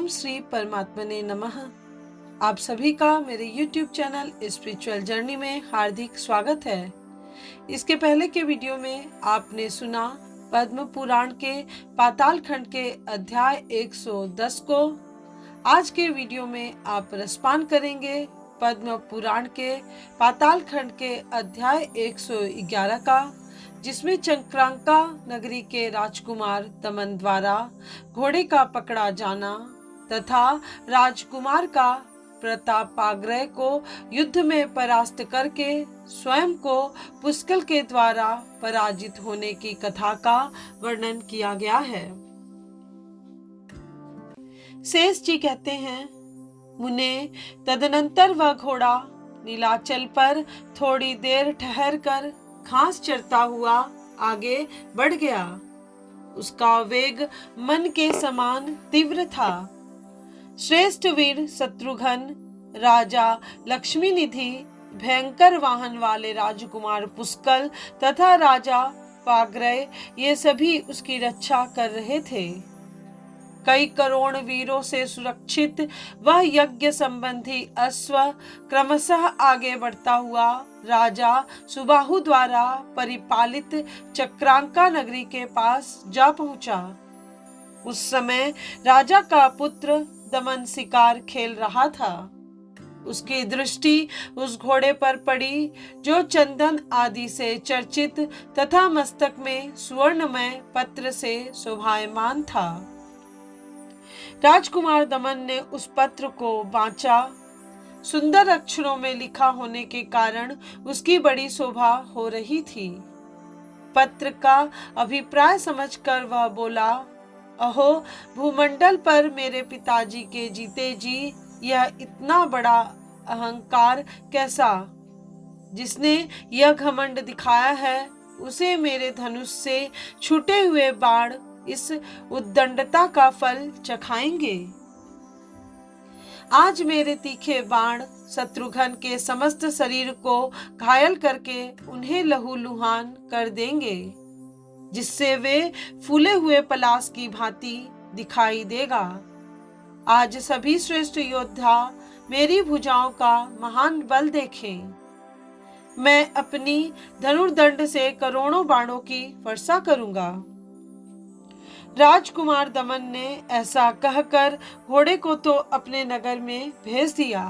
श्री परमात्मने नमः। आप सभी का मेरे YouTube चैनल स्पिरिचुअल जर्नी में हार्दिक स्वागत है। इसके पहले के वीडियो में आपने सुना पद्म पुराण के पाताल खंड के अध्याय 110 को। आज के वीडियो में आप रसपान करेंगे पद्म पुराण के पाताल खंड के अध्याय 111 का, जिसमें चक्रांका नगरी के राजकुमार दमन द्वारा घोड़े का पकड़ा जाना तथा राजकुमार का प्रतापाग्रह को युद्ध में परास्त करके स्वयं को पुष्कल के द्वारा पराजित होने की कथा का वर्णन किया गया है। शेष जी कहते हैं, मुने तदनंतर वह घोड़ा नीलाचल पर थोड़ी देर ठहर कर घास चरता हुआ आगे बढ़ गया। उसका वेग मन के समान तीव्र था। श्रेष्ठ वीर शत्रुघ्न, राजा लक्ष्मी निधि, भयंकर वाहन वाले राजकुमार पुष्कल तथा राजा पाग्रय, ये सभी उसकी रक्षा कर रहे थे। कई करोड़ वीरों से सुरक्षित वह यज्ञ संबंधी अश्व क्रमशः आगे बढ़ता हुआ राजा सुबाहु द्वारा परिपालित चक्रांका नगरी के पास जा पहुंचा। उस समय राजा का पुत्र दमन शिकार खेल रहा था। उसकी दृष्टि उस घोड़े पर पड़ी जो चंदन आदि से चर्चित तथा मस्तक में सुवर्णमय पत्र से शोभायमान था। राजकुमार दमन ने उस पत्र को बांचा। सुंदर अक्षरों में लिखा होने के कारण उसकी बड़ी शोभा हो रही थी। पत्र का अभिप्राय समझकर वह बोला, अहो भूमंडल पर मेरे पिताजी के जीते जी यह इतना बड़ा अहंकार कैसा? जिसने यह घमंड दिखाया है उसे मेरे धनुष से छूटे हुए बाण इस उद्दंडता का फल चखाएंगे। आज मेरे तीखे बाण शत्रुघ्न के समस्त शरीर को घायल करके उन्हें लहूलुहान कर देंगे, जिससे वे फूले हुए पलाश की भांति दिखाई देगा। आज सभी श्रेष्ठ योद्धा मेरी भुजाओं का महान बल देखें। मैं अपनी धनुर्दंड से करोड़ों बाणों की वर्षा करूंगा। राजकुमार दमन ने ऐसा कहकर घोड़े को तो अपने नगर में भेज दिया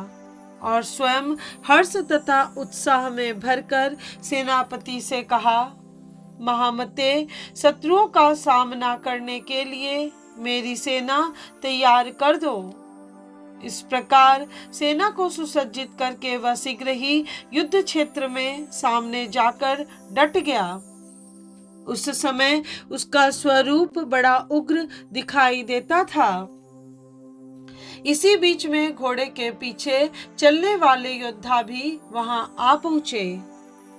और स्वयं हर्ष तथा उत्साह में भरकर सेनापति से कहा, महामते, शत्रुओं का सामना करने के लिए मेरी सेना तैयार कर दो। इस प्रकार सेना को सुसज्जित करके वह शीघ्र ही युद्ध क्षेत्र में सामने जाकर डट गया। उस समय उसका स्वरूप बड़ा उग्र दिखाई देता था। इसी बीच में घोड़े के पीछे चलने वाले योद्धा भी वहां आ पहुंचे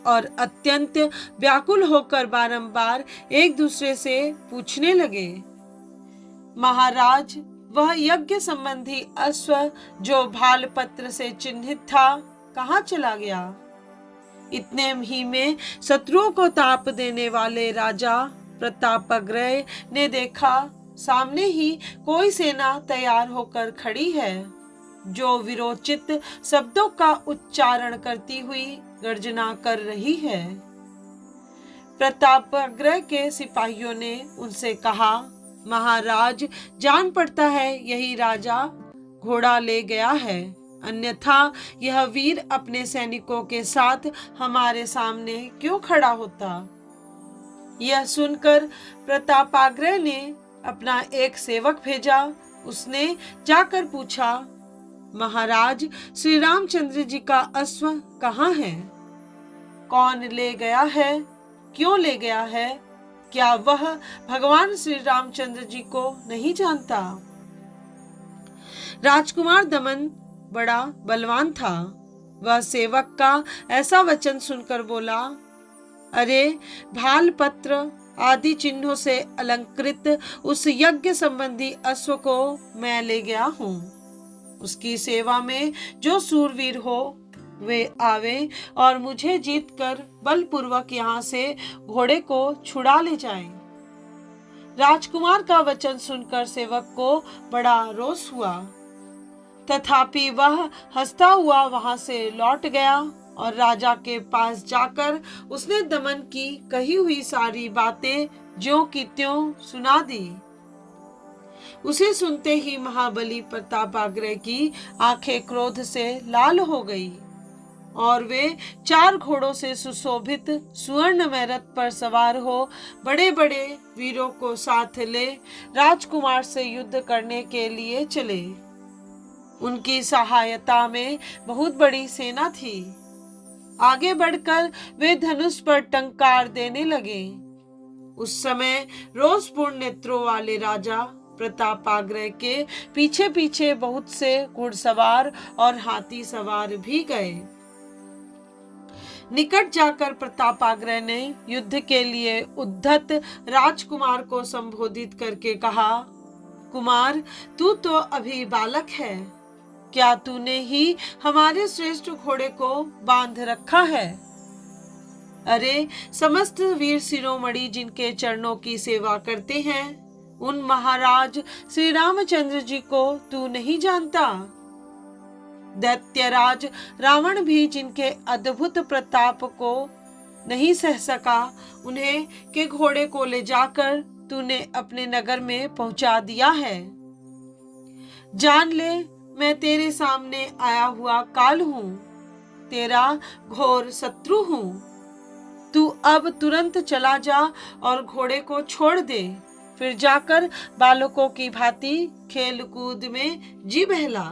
और अत्यंत व्याकुल होकर बारंबार एक दूसरे से पूछने लगे, महाराज, वह यज्ञ संबंधी अश्व जो भाल पत्र से चिन्हित था कहाँ चला गया? इतने ही में शत्रुओं को ताप देने वाले राजा प्रतापाग्रह ने देखा, सामने ही कोई सेना तैयार होकर खड़ी है, जो विरोचित शब्दों का उच्चारण करती हुई गर्जना कर रही है। प्रतापाग्रह के सिपाहियों ने उनसे कहा, महाराज, जान पड़ता है यही राजा घोड़ा ले गया है, अन्यथा यह वीर अपने सैनिकों के साथ हमारे सामने क्यों खड़ा होता? यह सुनकर प्रतापाग्रह ने अपना एक सेवक भेजा। उसने जाकर पूछा, महाराज, श्री रामचंद्र जी का अश्व कहाँ है? कौन ले गया है? क्यों ले गया है? क्या वह भगवान श्री रामचंद्र जी को नहीं जानता? राजकुमार दमन बड़ा बलवान था। वह सेवक का ऐसा वचन सुनकर बोला, अरे, भाल पत्र आदि चिन्हों से अलंकृत उस यज्ञ संबंधी अश्व को मैं ले गया हूँ। उसकी सेवा में जो सूरवीर हो वे आवे और मुझे जीतकर बलपूर्वक यहाँ से घोड़े को छुड़ा ले जाएं। राजकुमार का वचन सुनकर सेवक को बड़ा रोष हुआ, तथापि वह हंसता हुआ वहां से लौट गया और राजा के पास जाकर उसने दमन की कही हुई सारी बातें ज्यों की त्यों सुना दी। उसे सुनते ही महाबली प्रतापाग्रह की आंखें क्रोध से लाल हो गई और वे 4 घोड़ों से सुशोभित सुवर्णमय रथ पर सवार हो बड़े बड़े वीरों को साथ ले राजकुमार से युद्ध करने के लिए चले। उनकी सहायता में बहुत बड़ी सेना थी। आगे बढ़कर वे धनुष पर टंकार देने लगे। उस समय रोषपूर्ण नेत्रों वाले राजा प्रतापाग्रह के पीछे पीछे बहुत से घुड़सवार और हाथी सवार भी गए। निकट जाकर प्रतापाग्रह ने युद्ध के लिए उद्धत राजकुमार को संबोधित करके कहा, कुमार, तू तो अभी बालक है, क्या तूने ही हमारे श्रेष्ठ घोड़े को बांध रखा है? अरे, समस्त वीर शिरोमणि जिनके चरणों की सेवा करते हैं, उन महाराज श्री रामचंद्र जी को तू नहीं जानता? दैत्यराज रावण भी जिनके अद्भुत प्रताप को नहीं सह सका, उन्हें के घोड़े को ले जाकर तूने अपने नगर में पहुंचा दिया है। जान ले, मैं तेरे सामने आया हुआ काल हूं, तेरा घोर शत्रु हूं। तू अब तुरंत चला जा और घोड़े को छोड़ दे, फिर जाकर बालकों की भांति खेल कूद में जी बहला।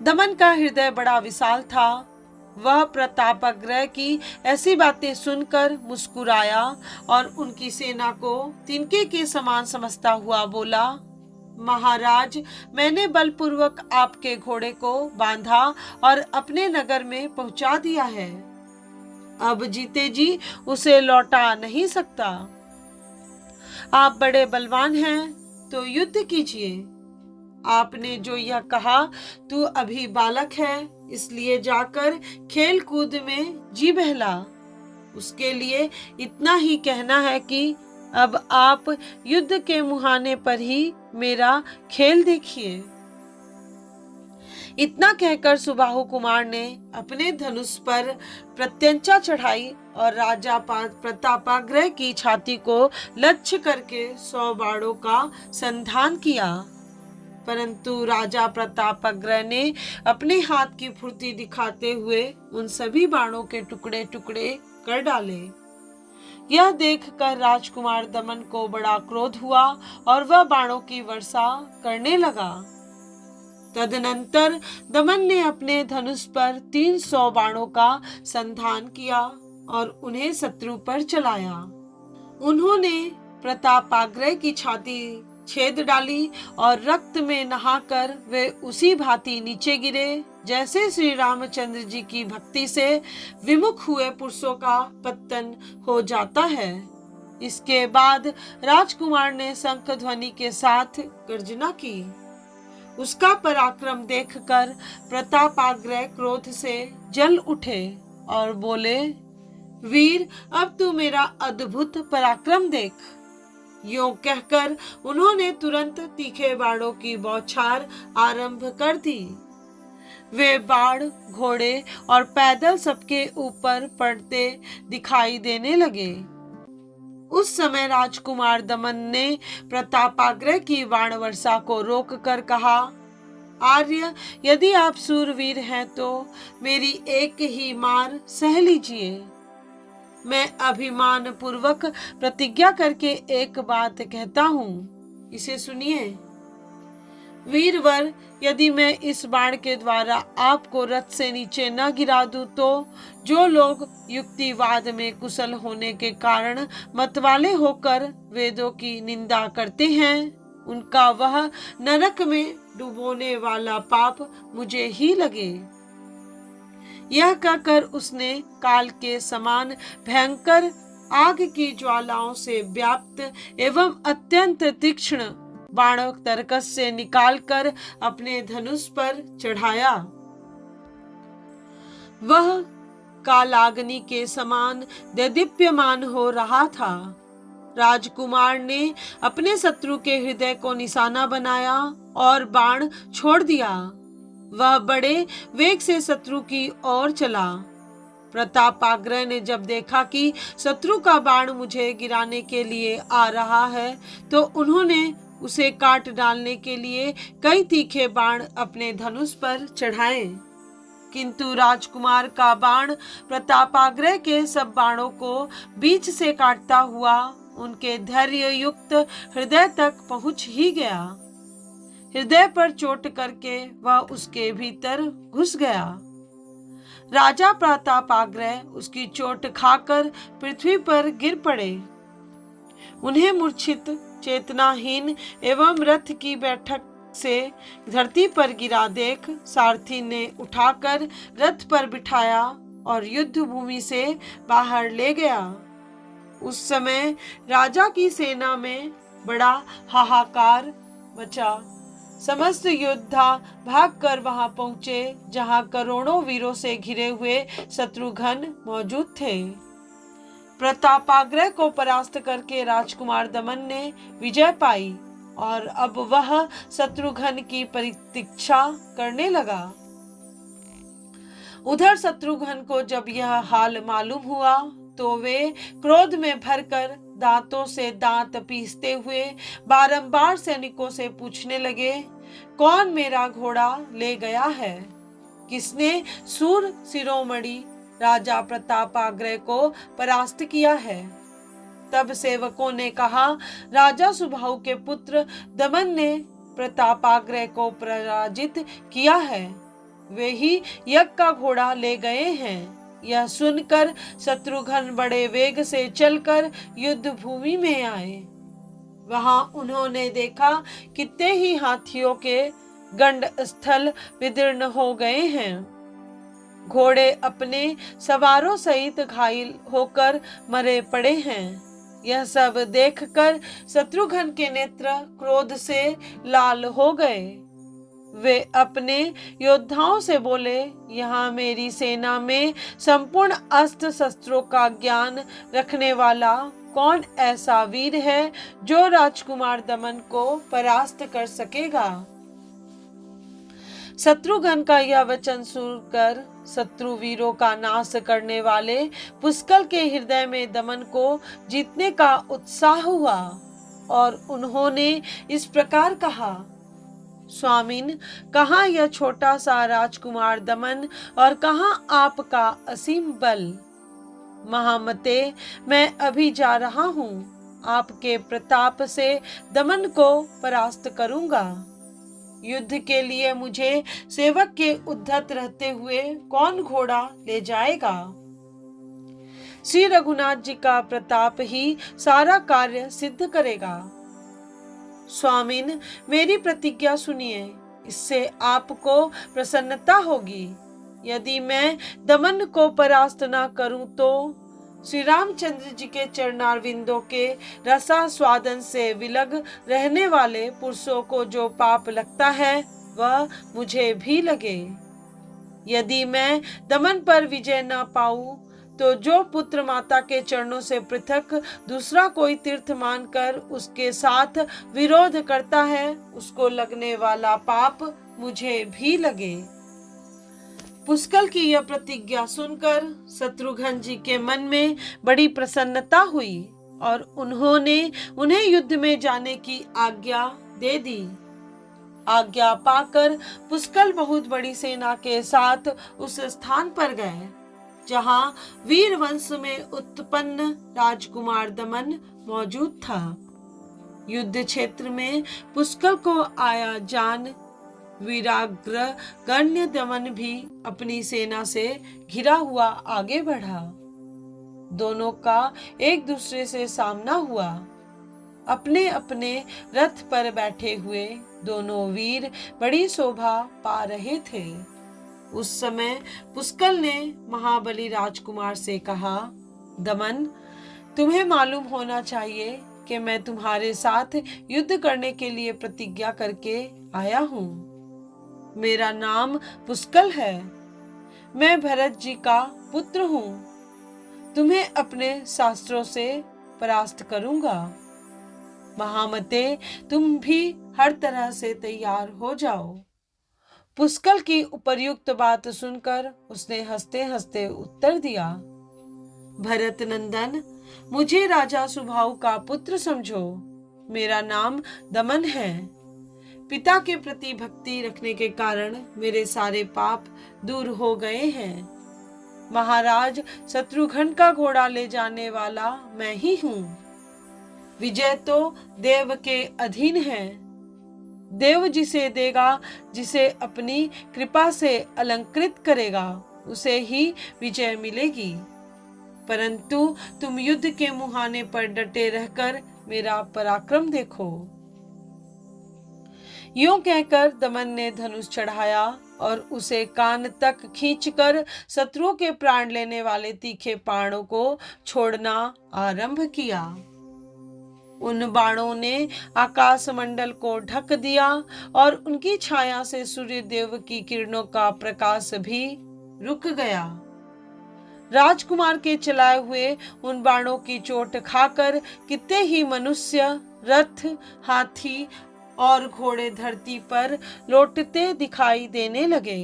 दमन का हृदय बड़ा विशाल था। वह प्रतापाग्रह की ऐसी बातें सुनकर मुस्कुराया और उनकी सेना को तिनके के समान समझता हुआ बोला, महाराज, मैंने बलपूर्वक आपके घोड़े को बांधा और अपने नगर में पहुंचा दिया है। अब जीते जी उसे लौटा नहीं सकता। आप बड़े बलवान हैं, तो युद्ध कीजिए। आपने जो यह कहा, तू अभी बालक है, इसलिए जाकर खेल कूद में जी बहला। उसके लिए इतना ही कहना है कि अब आप युद्ध के मुहाने पर ही मेरा खेल देखिए। इतना कहकर सुबाहु कुमार ने अपने धनुष पर प्रत्यंचा चढ़ाई और राजा प्रतापाग्रह की छाती को लक्ष्य करके 100 बाणों का संधान किया। परंतु राजा प्रतापाग्रह ने अपने हाथ की फुर्ती दिखाते हुए उन सभी बाणों के टुकड़े टुकड़े कर डाले। यह देखकर राजकुमार दमन को बड़ा क्रोध हुआ और वह बाणों की वर्षा करने लगा। तदनंतर दमन ने अपने धनुष पर 300 बाणों का संधान किया और उन्हें शत्रु पर चलाया। उन्होंने प्रतापाग्रह की छाती छेद डाली और रक्त में नहाकर वे उसी भांति नीचे गिरे जैसे श्री रामचंद्र जी की भक्ति से विमुख हुए पुरुषों का पतन हो जाता है। इसके बाद राजकुमार ने शंख ध्वनि के साथ गर्जना की। उसका पराक्रम देखकर प्रतापाग्रह क्रोध से जल उठे और बोले, वीर, अब तू मेरा अद्भुत पराक्रम देख। यूं कहकर उन्होंने तुरंत तीखे बाणों की बौछार आरंभ कर दी। वे बाण घोड़े और पैदल सबके ऊपर पड़ते दिखाई देने लगे। उस समय राजकुमार दमन ने प्रतापाग्रह की बाण वर्षा को रोककर कहा, आर्य, यदि आप सूरवीर हैं तो मेरी एक ही मार सह लीजिए। मैं अभिमान पूर्वक प्रतिज्ञा करके एक बात कहता हूँ, इसे सुनिए। वीरवर, यदि मैं इस बाण के द्वारा आपको रथ से नीचे न गिरा दूं तो जो लोग युक्तिवाद में कुशल होने के कारण मतवाले होकर वेदों की निंदा करते हैं, उनका वह नरक में डुबोने वाला पाप मुझे ही लगे। यह कहकर उसने काल के समान भयंकर आग की ज्वालाओं से व्याप्त एवं अत्यंत तीक्ष्ण बाणों तरकस से निकालकर अपने धनुष पर चढ़ाया। वह कालाग्नि के समान देदीप्यमान हो रहा था। राजकुमार ने अपने शत्रु के हृदय को निशाना बनाया और बाण छोड़ दिया। वह बड़े वेग से शत्रु की ओर चला। प्रतापाग्रह ने जब देखा कि शत्रु का बाण मुझे गिराने के लिए आ रहा है, तो उन्होंने उसे काट डालने के लिए कई तीखे बाण अपने धनुष पर चढ़ाए, किंतु राजकुमार का बाण प्रतापाग्रह के सब बाणों को बीच से काटता हुआ उनके धैर्य युक्त हृदय तक पहुंच ही गया। हृदय पर चोट करके वह उसके भीतर घुस गया। राजा प्रतापाग्रह उसकी चोट खाकर पृथ्वी पर गिर पड़े। उन्हें मूर्छित, चेतनाहीन एवं रथ की बैठक से धरती पर गिरा देख सारथी ने उठाकर रथ पर बिठाया और युद्ध भूमि से बाहर ले गया। उस समय राजा की सेना में बड़ा हाहाकार मचा। समस्त योद्धा भागकर वहां पहुंचे जहां करोड़ों वीरों से घिरे हुए शत्रुघ्न मौजूद थे। प्रतापाग्रह को परास्त करके राजकुमार दमन ने विजय पाई और अब वह शत्रुघ्न की प्रतीक्षा करने लगा। उधर शत्रुघ्न को जब यह हाल मालूम हुआ तो वे क्रोध में भरकर दांतों से दांत पीसते हुए बारंबार सैनिकों से पूछने लगे, कौन मेरा घोड़ा ले गया है? किसने सूर शिरोमणि राजा प्रतापाग्रह को परास्त किया है? तब सेवकों ने कहा, राजा सुबाहु के पुत्र दमन ने प्रतापाग्रह को पराजित किया है। वे ही यज्ञ का घोड़ा ले गए हैं। यह सुनकर शत्रुघ्न बड़े वेग से चलकर युद्ध भूमि में आए। वहां उन्होंने देखा कितने ही हाथियों के गंड स्थल विदीर्ण हो गए हैं। घोड़े अपने सवारों सहित घायल होकर मरे पड़े हैं। यह सब देखकर शत्रुघ्न के नेत्र क्रोध से लाल हो गए। वे अपने योद्धाओं से बोले, यहाँ मेरी सेना में संपूर्ण अस्त्र शस्त्रों का ज्ञान रखने वाला कौन ऐसा वीर है जो राजकुमार दमन को परास्त कर सकेगा? शत्रुघ्न का यह वचन सुनकर शत्रु वीरों का नाश करने वाले पुष्कल के हृदय में दमन को जीतने का उत्साह हुआ और उन्होंने इस प्रकार कहा, स्वामिन, कहाँ यह छोटा सा राजकुमार दमन और कहाँ आपका असीम बल? महामते, मैं अभी जा रहा हूँ। आपके प्रताप से दमन को परास्त करूंगा। युद्ध के लिए मुझे सेवक के उद्धत रहते हुए कौन घोड़ा ले जाएगा? श्री रघुनाथ जी का प्रताप ही सारा कार्य सिद्ध करेगा। स्वामिन, मेरी प्रतिज्ञा सुनिए, इससे आपको प्रसन्नता होगी। यदि मैं दमन को परास्त न करूं तो श्री रामचंद्र जी के चरणारविंदों के रसास्वादन से विलग रहने वाले पुरुषों को जो पाप लगता है वह मुझे भी लगे। यदि मैं दमन पर विजय न पाऊं तो जो पुत्र माता के चरणों से पृथक दूसरा कोई तीर्थ मानकर उसके साथ विरोध करता है, उसको लगने वाला पाप मुझे भी लगे। पुष्कल की यह प्रतिज्ञा सुनकर शत्रुघ्न जी के मन में बड़ी प्रसन्नता हुई और उन्होंने उन्हें युद्ध में जाने की आज्ञा दे दी। आज्ञा पाकर पुष्कल बहुत बड़ी सेना के साथ उस स्थान पर गए जहां वीर वंश में उत्पन्न राजकुमार दमन मौजूद था। युद्ध क्षेत्र में पुष्कल को आया जान वीराग्र गण्य दमन भी अपनी सेना से घिरा हुआ आगे बढ़ा। दोनों का एक दूसरे से सामना हुआ। अपने अपने रथ पर बैठे हुए दोनों वीर बड़ी शोभा पा रहे थे। उस समय पुष्कल ने महाबली राजकुमार से कहा, दमन, तुम्हें मालूम होना चाहिए कि मैं तुम्हारे साथ युद्ध करने के लिए प्रतिज्ञा करके आया हूँ। मेरा नाम पुष्कल है। मैं भरत जी का पुत्र हूँ। तुम्हें अपने शास्त्रों से परास्त करूंगा। महामते, तुम भी हर तरह से तैयार हो जाओ। पुष्कल की उपर्युक्त बात सुनकर उसने हंसते हंसते उत्तर दिया, भरत नंदन, मुझे राजा सुबाहु का पुत्र समझो। मेरा नाम दमन है। पिता के प्रति भक्ति रखने के कारण मेरे सारे पाप दूर हो गए हैं। महाराज शत्रुघ्न का घोड़ा ले जाने वाला मैं ही हूँ। विजय तो देव के अधीन है। देव जिसे देगा, जिसे अपनी कृपा से अलंकृत करेगा, उसे ही विजय मिलेगी। परंतु तुम युद्ध के मुहाने पर डटे रहकर मेरा पराक्रम देखो। यूं कहकर दमन ने धनुष चढ़ाया और उसे कान तक खींचकर शत्रुओं के प्राण लेने वाले तीखे बाणों को छोड़ना आरंभ किया। उन बाणों ने आकाश मंडल को ढक दिया और उनकी छाया से सूर्य देव की किरणों का प्रकाश भी रुक गया। राजकुमार के चलाए हुए उन बाणों की चोट खाकर कितने ही मनुष्य, रथ, हाथी और घोड़े धरती पर लौटते दिखाई देने लगे।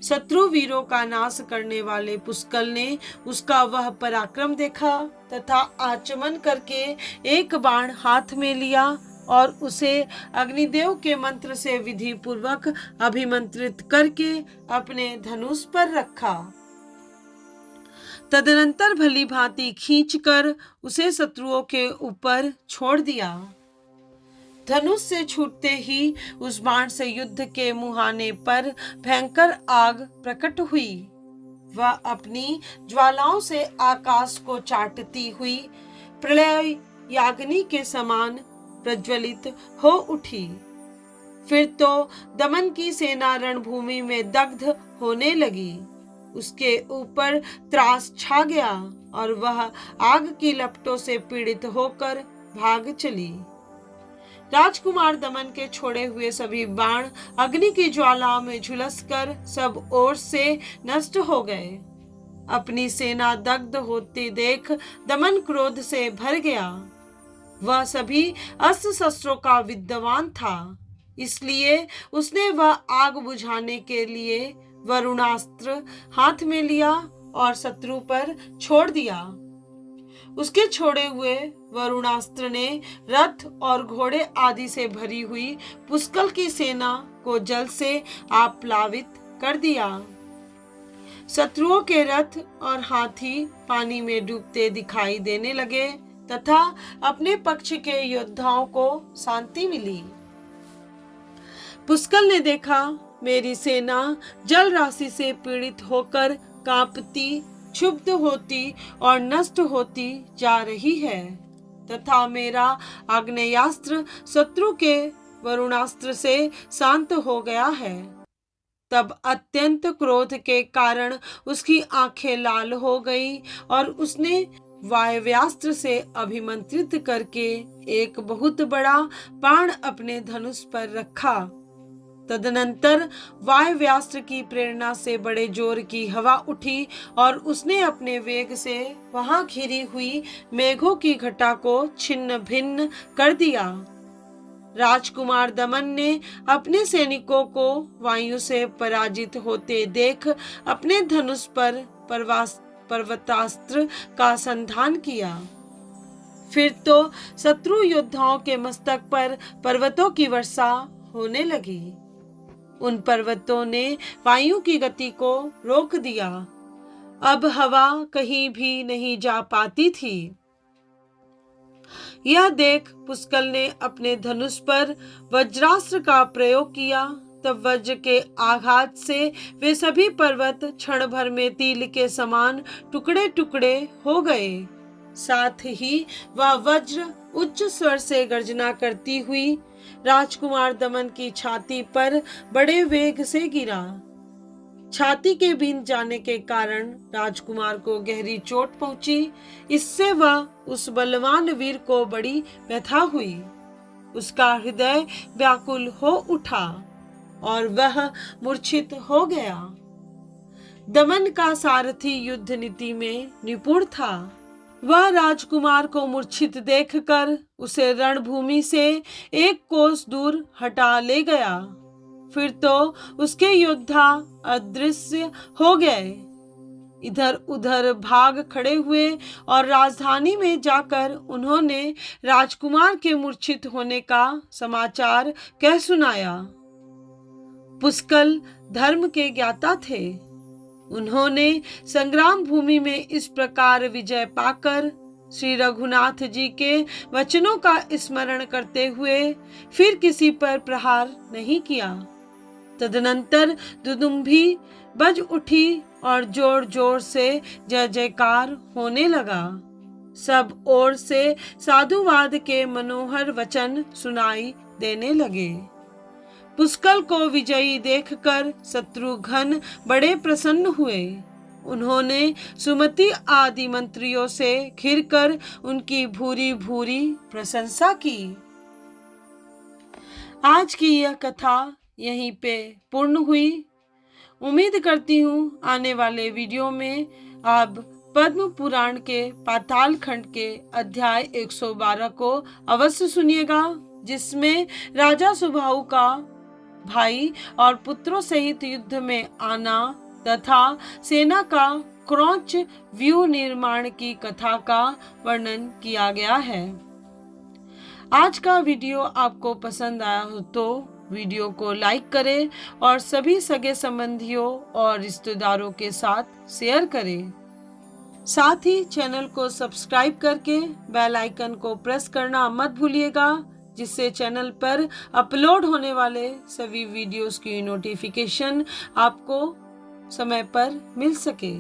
शत्रु वीरों का नाश करने वाले पुष्कल ने उसका वह पराक्रम देखा तथा आचमन करके एक बाण हाथ में लिया और उसे अग्निदेव के मंत्र से विधि पूर्वक अभिमंत्रित करके अपने धनुष पर रखा। तदनंतर भली भांति खींचकर उसे शत्रुओं के ऊपर छोड़ दिया। धनुष से छूटते ही उस बाण से युद्ध के मुहाने पर भयंकर आग प्रकट हुई। वह अपनी ज्वालाओं से आकाश को चाटती हुई प्रलय याग्नि के समान प्रज्वलित हो उठी। फिर तो दमन की सेना रणभूमि में दग्ध होने लगी। उसके ऊपर त्रास छा गया और वह आग की लपटों से पीड़ित होकर भाग चली। राजकुमार दमन के छोड़े हुए सभी बाण अग्नि की ज्वाला में झुलसकर सब ओर से नष्ट हो गए। अपनी सेना दग्ध होती देख दमन क्रोध से भर गया। वह सभी अस्त्र शस्त्रों का विद्वान था, इसलिए उसने वह आग बुझाने के लिए वरुणास्त्र हाथ में लिया और शत्रु पर छोड़ दिया। उसके छोड़े हुए वरुणास्त्र ने रथ और घोड़े आदि से भरी हुई पुष्कल की सेना को जल से आप्लावित कर दिया। शत्रुओं के रथ और हाथी पानी में डूबते दिखाई देने लगे तथा अपने पक्ष के योद्धाओं को शांति मिली। पुष्कल ने देखा, मेरी सेना जल राशि से पीड़ित होकर कांपती, क्षुब्ध होती और नष्ट होती जा रही है तथा मेरा आग्नेयास्त्र शत्रु के वरुणास्त्र से शांत हो गया है। तब अत्यंत क्रोध के कारण उसकी आंखें लाल हो गई और उसने वायव्यास्त्र से अभिमंत्रित करके एक बहुत बड़ा बाण अपने धनुष पर रखा। तदनंतर वायव्यास्त्र की प्रेरणा से बड़े जोर की हवा उठी और उसने अपने वेग से वहां घिरी हुई मेघों की घटा को छिन्न भिन्न कर दिया। राजकुमार दमन ने अपने सैनिकों को वायु से पराजित होते देख अपने धनुष पर पर्वतास्त्र का संधान किया। फिर तो शत्रु योद्धाओं के मस्तक पर पर्वतों की वर्षा होने लगी। उन पर्वतों ने वायु की गति को रोक दिया। अब हवा कहीं भी नहीं जा पाती थी। यह देख पुष्कल ने अपने धनुष पर वज्रास्त्र का प्रयोग किया। तब वज्र के आघात से वे सभी पर्वत क्षण भर में तिल के समान टुकड़े टुकड़े हो गए। साथ ही वह वज्र उच्च स्वर से गर्जना करती हुई राजकुमार दमन की छाती पर बड़े वेग से गिरा। छाती के बीन जाने के कारण राजकुमार को गहरी चोट पहुंची। इससे वह उस बलवान वीर को बड़ी व्यथा हुई। उसका हृदय व्याकुल हो उठा और वह मूर्छित हो गया। दमन का सारथी युद्ध नीति में निपुण था। वह राजकुमार को मूर्छित देखकर उसे रणभूमि से 1 कोस दूर हटा ले गया। फिर तो उसके योद्धा अदृश्य हो गए। इधर उधर भाग खड़े हुए और राजधानी में जाकर उन्होंने राजकुमार के मूर्छित होने का समाचार कह सुनाया। पुष्कल धर्म के ज्ञाता थे। उन्होंने संग्राम भूमि में इस प्रकार विजय पाकर श्री रघुनाथ जी के वचनों का स्मरण करते हुए फिर किसी पर प्रहार नहीं किया। तदनंतर दुदुम्भी बज उठी और जोर जोर से जय जयकार होने लगा। सब ओर से साधुवाद के मनोहर वचन सुनाई देने लगे। पुष्कल को विजयी देखकर शत्रुघ्न बड़े प्रसन्न हुए। उन्होंने सुमति आदि मंत्रियों से घिरकर उनकी भूरी भूरी प्रशंसा की। आज की यह कथा यहीं पे पूर्ण हुई। उम्मीद करती हूँ आने वाले वीडियो में आप पद्म पुराण के पाताल खंड के अध्याय 112 को अवश्य सुनिएगा, जिसमें राजा सुबाहु का भाई और पुत्रों सहित युद्ध में आना तथा सेना का क्रौच व्यू निर्माण की कथा का वर्णन किया गया है। आज का वीडियो आपको पसंद आया हो तो वीडियो को लाइक करें और सभी सगे संबंधियों और रिश्तेदारों के साथ शेयर करें। साथ ही चैनल को सब्सक्राइब करके बेल आइकन को प्रेस करना मत भूलिएगा, जिससे चैनल पर अपलोड होने वाले सभी वीडियोस की नोटिफिकेशन आपको समय पर मिल सके।